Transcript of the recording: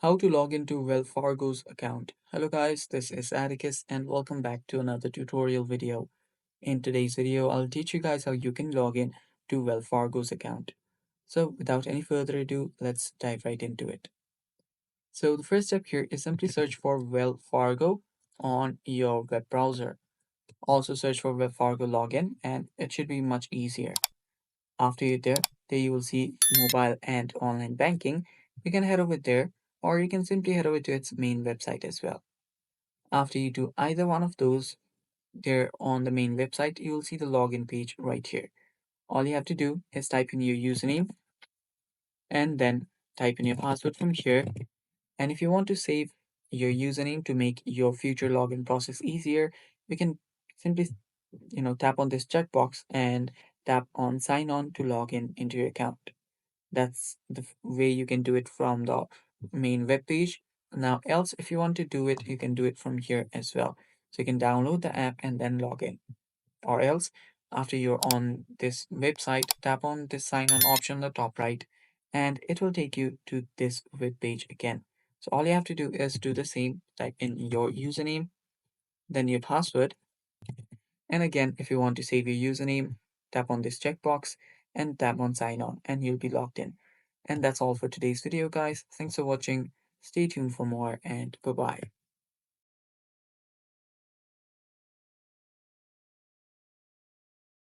How to log into Wells Fargo's account. Hello guys, this is Atticus and welcome back to another tutorial video. In today's video, I'll teach you guys how you can log in to Wells Fargo's account. So without any further ado, let's dive right into it. So the first step here is simply search for Wells Fargo on your web browser. Also search for Wells Fargo login and it should be much easier. After you're there you will see mobile and online banking. You can head over there or you can simply head over to its main website as well. After you do either one of those, there on the main website, you will see the login page right here. All you have to do is type in your username and then type in your password from here. And if you want to save your username to make your future login process easier, you can simply tap on this checkbox and tap on sign on to log in into your account. That's the way you can do it from the main web page. Now, else, if you want to do it, you can do it from here as well. So you can download the app and then log in. Or else, after you're on this website, tap on this sign on option on the top right, and it will take you to this web page again. So all you have to do is do the same, type in your username, then your password, and again, if you want to save your username, tap on this checkbox and tap on sign on and you'll be logged in. And that's all for today's video, guys. Thanks for watching. Stay tuned for more and bye bye.